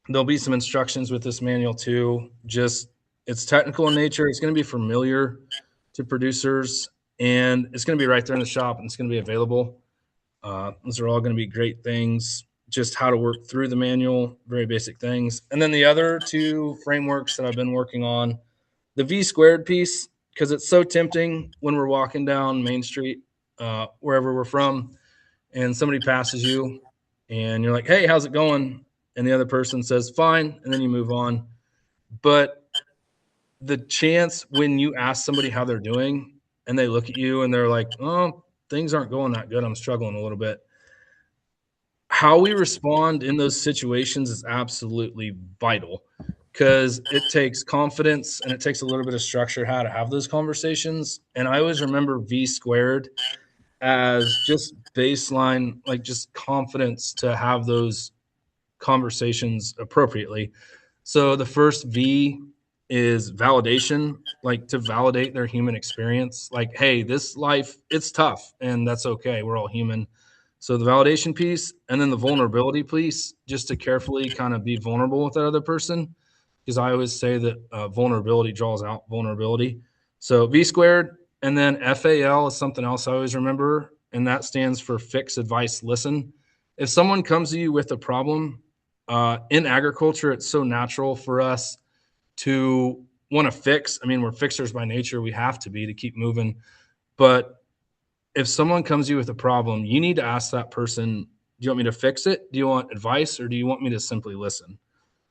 there'll be some instructions with this manual too. Just, it's technical in nature. It's going to be familiar to producers, and it's going to be right there in the shop, and it's going to be available. Those are all going to be great things. Just how to work through the manual, very basic things. And then the other 2 frameworks that I've been working on, the V squared piece, because it's so tempting when we're walking down Main Street, wherever we're from, and somebody passes you and you're like, hey, how's it going? And the other person says, fine. And then you move on. But the chance when you ask somebody how they're doing and they look at you and they're like, oh, things aren't going that good, I'm struggling a little bit. How we respond in those situations is absolutely vital, because it takes confidence and it takes a little bit of structure how to have those conversations. And I always remember V squared as just baseline, like just confidence to have those conversations appropriately. So the first V is validation, like to validate their human experience. Like, hey, this life, it's tough and that's okay. We're all human. So the validation piece, and then the vulnerability piece, just to carefully kind of be vulnerable with that other person. Because I always say that vulnerability draws out vulnerability. So V squared, and then FAL is something else I always remember, and that stands for fix, advice, listen. If someone comes to you with a problem, in agriculture, it's so natural for us to want to fix. I mean, we're fixers by nature. We have to be to keep moving. But if someone comes to you with a problem, you need to ask that person, do you want me to fix it? Do you want advice, or do you want me to simply listen?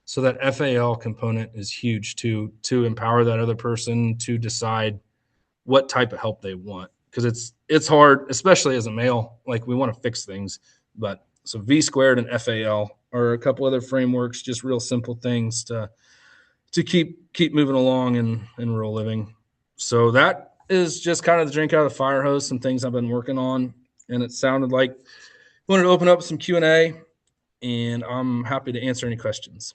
So that FAL component is huge to empower that other person to decide what type of help they want, because it's hard, especially as a male. Like, we want to fix things, but so V squared and FAL are a couple other frameworks, just real simple things to keep moving along in rural living. So that is just kind of the drink out of the fire hose, some things I've been working on, and it sounded like I wanted to open up some Q&A, and I'm happy to answer any questions.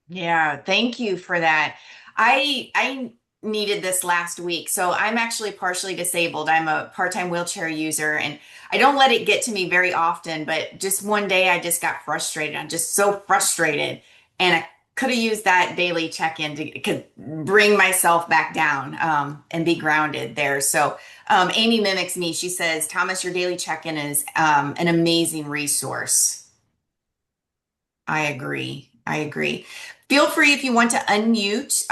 Yeah, thank you for that. I needed this last week. So I'm actually partially disabled. I'm a part-time wheelchair user, and I don't let it get to me very often, but just one day I just got frustrated. I'm just so frustrated. And I could have used that daily check-in to bring myself back down, and be grounded there. So Amy mimics me. She says, Thomas, your daily check-in is an amazing resource. I agree. I agree. Feel free if you want to unmute,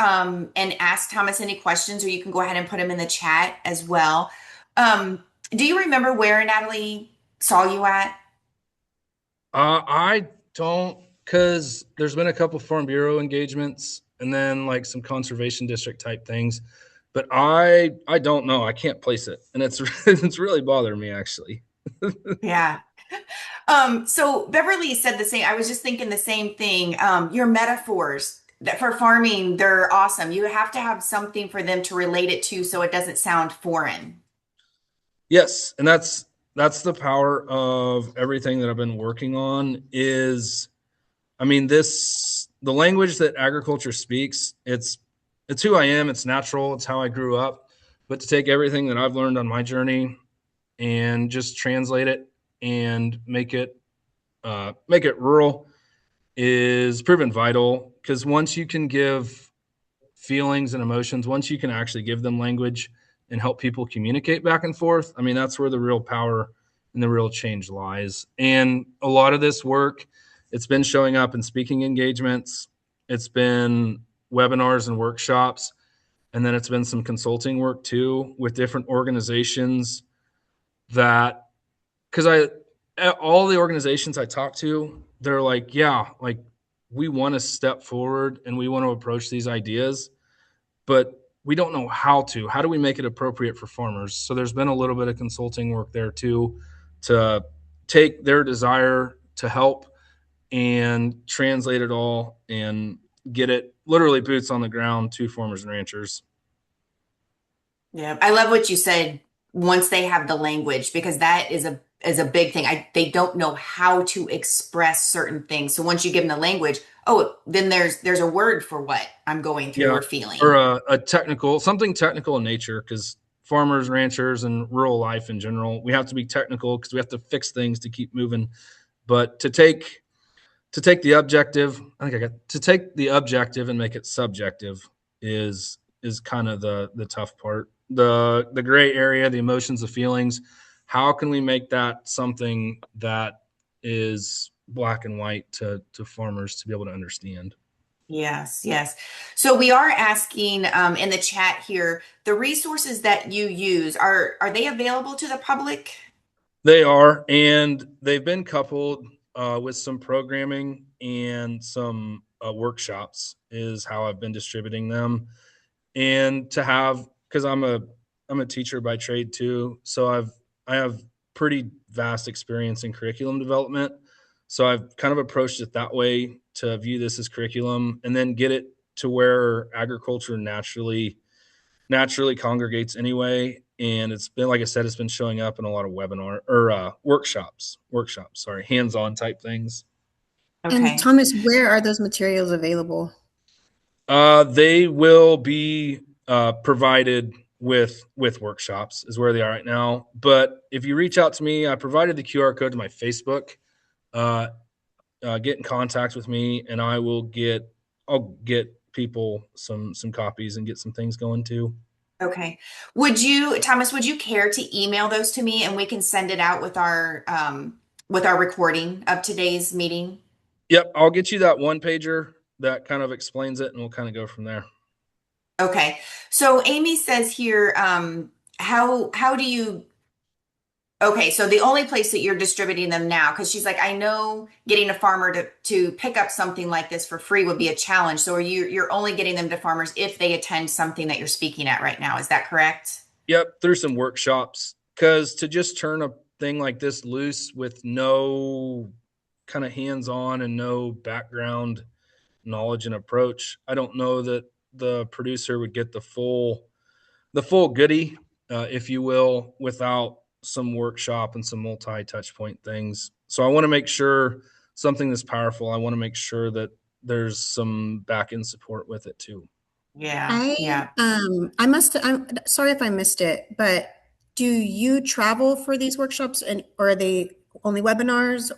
and ask Thomas any questions, or you can go ahead and put them in the chat as well. Do you remember where Natalie saw you at? I don't, because there's been a couple Farm Bureau engagements and then like some conservation district type things, but I don't know. I can't place it, and it's it's really bothering me, actually. Yeah. So Beverly said the same. I was just thinking the same thing. Your metaphors that for farming, they're awesome. You have to have something for them to relate it to so it doesn't sound foreign. Yes, and that's the power of everything that I've been working on is, I mean, the language that agriculture speaks, it's who I am, it's natural, it's how I grew up. But to take everything that I've learned on my journey and just translate it and make it rural is proven vital, because once you can give feelings and emotions, once you can actually give them language and help people communicate back and forth, I mean, that's where the real power and the real change lies. And a lot of this work, it's been showing up in speaking engagements, it's been webinars and workshops, and then it's been some consulting work too with different organizations that, because all the organizations I talk to, they're like, yeah, like, we want to step forward and we want to approach these ideas, but we don't know how to. How do we make it appropriate for farmers? So there's been a little bit of consulting work there too, to take their desire to help and translate it all and get it literally boots on the ground to farmers and ranchers. Yeah, I love what you said. Once they have the language, because that is a big thing. They don't know how to express certain things. So once you give them the language, oh, then there's a word for what I'm going through or feeling. Or a technical, something technical in nature, because farmers, ranchers, and rural life in general, we have to be technical because we have to fix things to keep moving. But to take the objective, to take the objective and make it subjective is kind of the tough part. The gray area, the emotions, the feelings. How can we make that something that is black and white to farmers to be able to understand? Yes, yes. So we are asking in the chat here, the resources that you use, are they available to the public? They are, and they've been coupled with some programming and some workshops is how I've been distributing them. And to have, because I'm a teacher by trade too, so I have pretty vast experience in curriculum development. So I've kind of approached it that way, to view this as curriculum and then get it to where agriculture naturally congregates anyway. And it's been, like I said, it's been showing up in a lot of webinar or workshops, sorry, hands-on type things. Okay. And Thomas, where are those materials available? They will be provided with workshops is where they are right now. But if you reach out to me, I provided the QR code to my Facebook. Get in contact with me, and I'll get people some copies and get some things going too. Okay. Thomas, would you care to email those to me and we can send it out with our recording of today's meeting? Yep, I'll get you that one pager that kind of explains it, and we'll kind of go from there. Okay. So Amy says here, how do you Okay, so the only place that you're distributing them now, because she's like, I know getting a farmer to pick up something like this for free would be a challenge. So you're only getting them to farmers if they attend something that you're speaking at right now. Is that correct? Yep, through some workshops. Because to just turn a thing like this loose with no kind of hands-on and no background knowledge and approach, I don't know that the producer would get the full goodie, if you will, without some workshop and some multi-touch point things. So I want to make sure something that's powerful, I want to make sure that there's some back end support with it too. Yeah, yeah. I'm sorry if I missed it, but do you travel for these workshops or are they only webinars?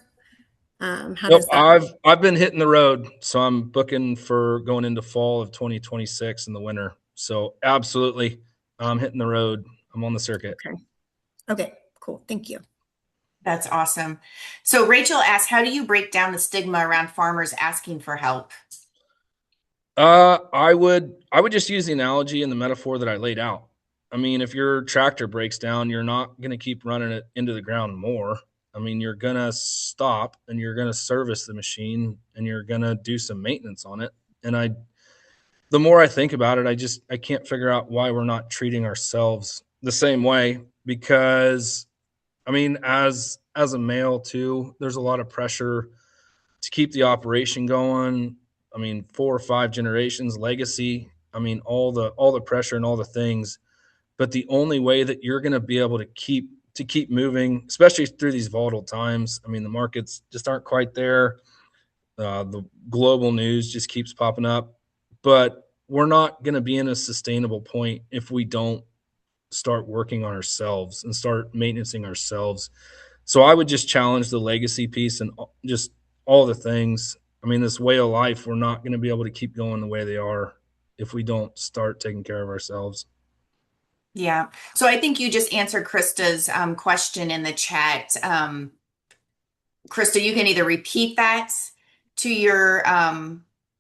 How Nope, does that work? I've been hitting the road, so I'm booking for going into fall of 2026 in the winter. So absolutely, I'm hitting the road. I'm on the circuit. Okay, cool. Thank you. That's awesome. So Rachel asked, how do you break down the stigma around farmers asking for help? I would just use the analogy and the metaphor that I laid out. I mean, if your tractor breaks down, you're not going to keep running it into the ground more. I mean, you're going to stop and you're going to service the machine and you're going to do some maintenance on it. And the more I think about it, I can't figure out why we're not treating ourselves the same way, because I mean, as a male too, there's a lot of pressure to keep the operation going. I mean, 4 or 5 generations legacy. I mean, all the pressure and all the things. But the only way that you're going to be able to keep moving, especially through these volatile times. I mean, the markets just aren't quite there. The global news just keeps popping up, but we're not going to be in a sustainable point if we don't start working on ourselves and start maintaining ourselves. So I would just challenge the legacy piece and just all the things. I mean, this way of life, we're not going to be able to keep going the way they are if we don't start taking care of ourselves. Yeah. So I think you just answered Krista's question in the chat. Krista, you can either repeat that to your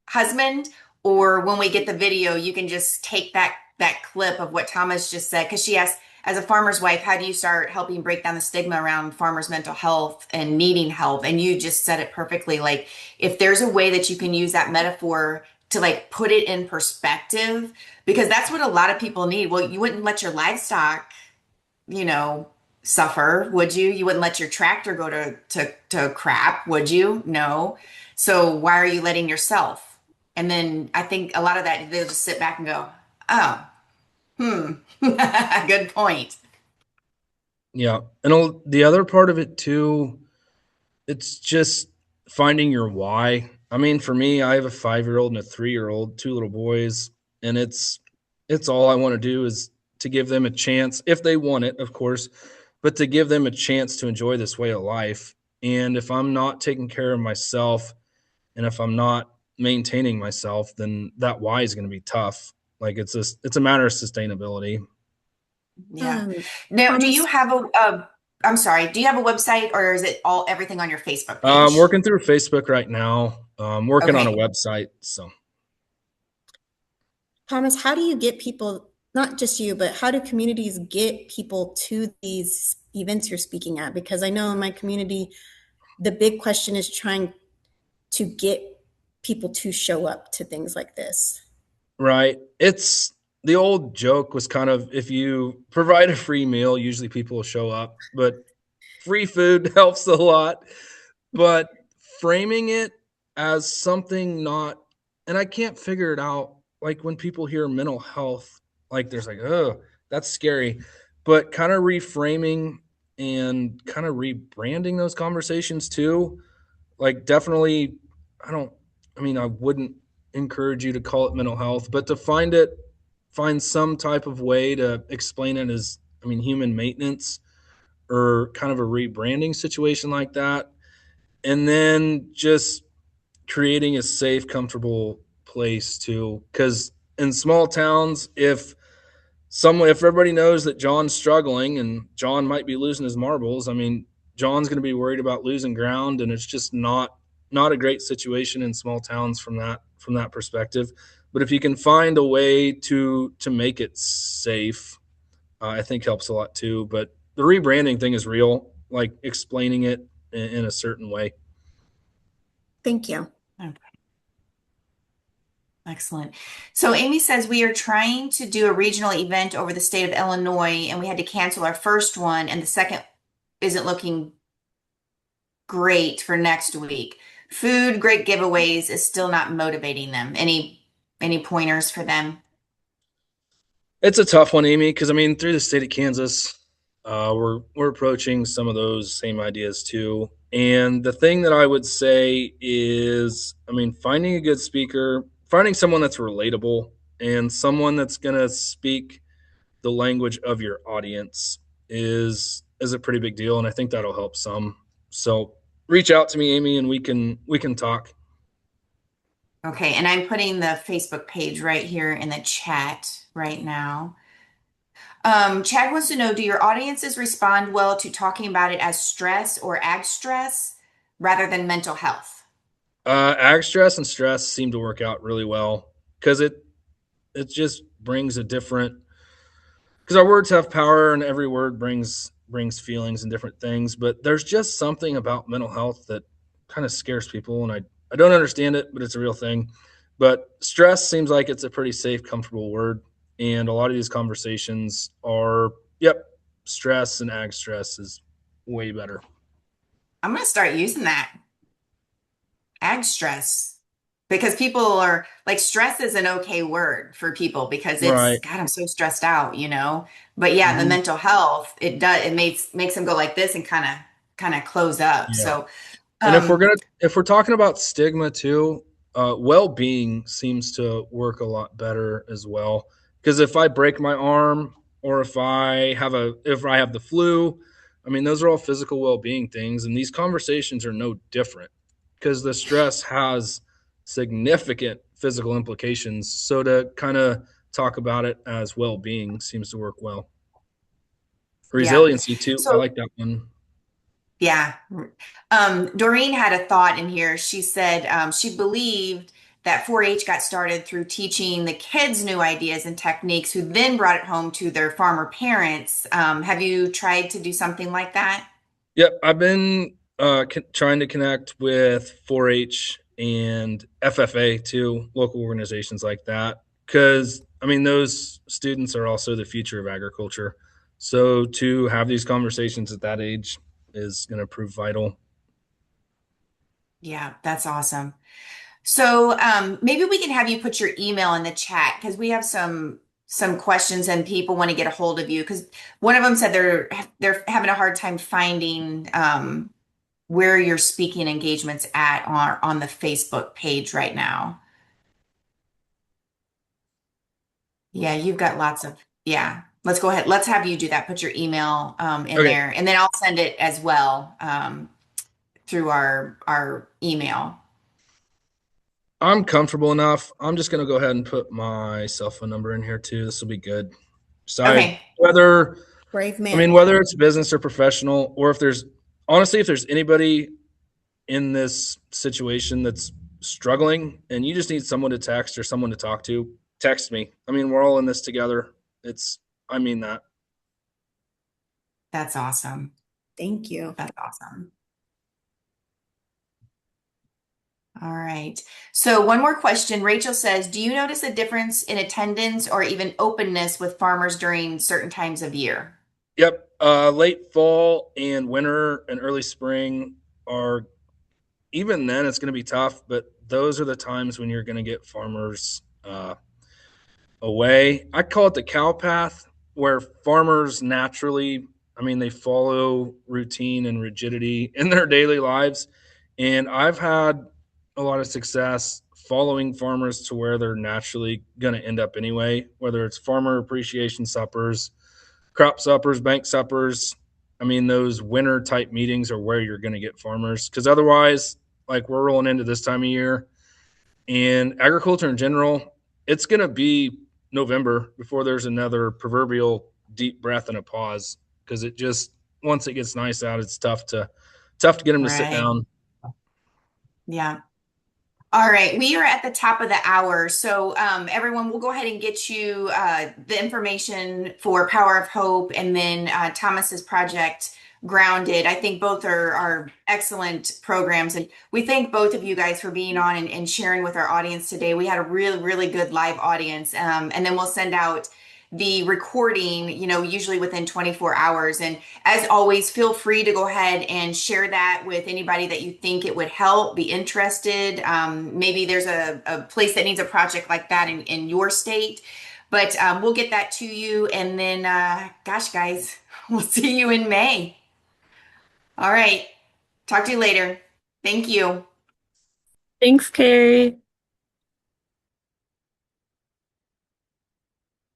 husband, or when we get the video, you can just take that clip of what Thomas just said. Because she asked, as a farmer's wife, how do you start helping break down the stigma around farmers' mental health and needing help? And you just said it perfectly. Like, if there's a way that you can use that metaphor to like put it in perspective, because that's what a lot of people need. Well, you wouldn't let your livestock, suffer, would you? You wouldn't let your tractor go to crap, would you? No. So why are you letting yourself? And then I think a lot of that, they'll just sit back and go, oh, good point. Yeah. And the other part of it too, it's just finding your why. I mean, for me, I have a 5-year-old and a 3-year-old, 2 little boys, and it's all I want to do is to give them a chance, if they want it, of course, but to give them a chance to enjoy this way of life. And if I'm not taking care of myself and if I'm not maintaining myself, then that why is going to be tough. Like it's a matter of sustainability. Yeah. Now, do you have I'm sorry, do you have a website, or is it everything on your Facebook page? I'm working through Facebook right now. I'm working on a website. So, Thomas, how do you get people, not just you, but how do communities get people to these events you're speaking at? Because I know in my community, the big question is trying to get people to show up to things like this. Right. It's the old joke was kind of, if you provide a free meal, usually people will show up, but free food helps a lot. But framing it as something not, and I can't figure it out. Like when people hear mental health, like there's like, oh, that's scary. But kind of reframing and kind of rebranding those conversations too. Like definitely, I wouldn't encourage you to call it mental health, but to find some type of way to explain it as, human maintenance or kind of a rebranding situation like that. And then just creating a safe, comfortable place too. Because in small towns, if everybody knows that John's struggling and John might be losing his marbles, John's going to be worried about losing ground, and it's just not a great situation in small towns from that perspective. But if you can find a way to make it safe, I think helps a lot too. But the rebranding thing is real, like explaining it in a certain way. Thank you. Okay. Excellent. So Amy says we are trying to do a regional event over the state of Illinois, and we had to cancel our first one, and the second isn't looking great for next week. Food, great giveaways is still not motivating them. Any pointers for them? It's a tough one, Amy, because I mean, through the state of Kansas, we're approaching some of those same ideas too. And the thing that I would say is, I mean, finding a good speaker, finding someone that's relatable, and someone that's gonna speak the language of your audience is a pretty big deal, and I think that'll help some. So reach out to me, Amy, and we can talk. Okay, and I'm putting the Facebook page right here in the chat right now. Chad wants to know, do your audiences respond well to talking about it as stress or ag stress rather than mental health? Ag stress and stress seem to work out really well because it just brings a different, because our words have power and every word brings feelings and different things, but there's just something about mental health that kind of scares people, and I don't understand it, but it's a real thing. But stress seems like it's a pretty safe, comfortable word, and a lot of these conversations are, yep, stress and ag stress is way better. I'm going to start using that. Ag stress. Because people are like, stress is an okay word for people because it's, Right. God, I'm so stressed out, you know? But yeah, the mental health, it makes them go like this and kind of close up. Yeah. So, And if we're talking about stigma too, well-being seems to work a lot better as well. Because if I break my arm or if I have the flu, I mean, those are all physical well-being things, and these conversations are no different because the stress has significant physical implications. So to kind of talk about it as well-being seems to work well. Resiliency too. I like that one. Yeah. Doreen had a thought in here. She said she believed that 4-H got started through teaching the kids new ideas and techniques, who then brought it home to their farmer parents. Have you tried to do something like that? Yep, I've been trying to connect with 4-H and FFA too, local organizations like that, because I mean those students are also the future of agriculture. So to have these conversations at that age is going to prove vital. Yeah, that's awesome. So maybe we can have you put your email in the chat because we have some questions and people want to get a hold of you, because one of them said they're having a hard time finding where your speaking engagements at are on the Facebook page right now. Yeah, you've got lots of, yeah. Let's go ahead. Let's have you do that. Put your email in there, and then I'll send it as well through our email. I'm comfortable enough. I'm just going to go ahead and put my cell phone number in here too. This will be good. So Okay. Brave man. I mean, whether it's business or professional, or if there's anybody in this situation that's struggling and you just need someone to text or someone to talk to, text me. I mean, we're all in this together. I mean that. That's awesome. Thank you. That's awesome. All right. So one more question. Rachel says, do you notice a difference in attendance or even openness with farmers during certain times of year? Yep. Late fall and winter and early spring are, even then it's going to be tough, but those are the times when you're going to get farmers away. I call it the cow path, where farmers naturally, I mean, they follow routine and rigidity in their daily lives. And I've had a lot of success following farmers to where they're naturally going to end up anyway, whether it's farmer appreciation suppers, crop suppers, bank suppers. I mean, those winter type meetings are where you're going to get farmers, because otherwise, like, we're rolling into this time of year and agriculture in general, it's going to be November before there's another proverbial deep breath and a pause, because it just, once it gets nice out, it's tough to get them to sit down. Yeah. All right, we are at the top of the hour. So, everyone, we'll go ahead and get you the information for Power of Hope and then Thomas's project, Grounded. I think both are excellent programs. And we thank both of you guys for being on and sharing with our audience today. We had a really, really good live audience. And then we'll send out the recording, usually within 24 hours. And as always, feel free to go ahead and share that with anybody that you think it would help, be interested. Maybe there's a place that needs a project like that in your state, but we'll get that to you. And then, gosh, guys, we'll see you in May. All right. Talk to you later. Thank you. Thanks, Carrie.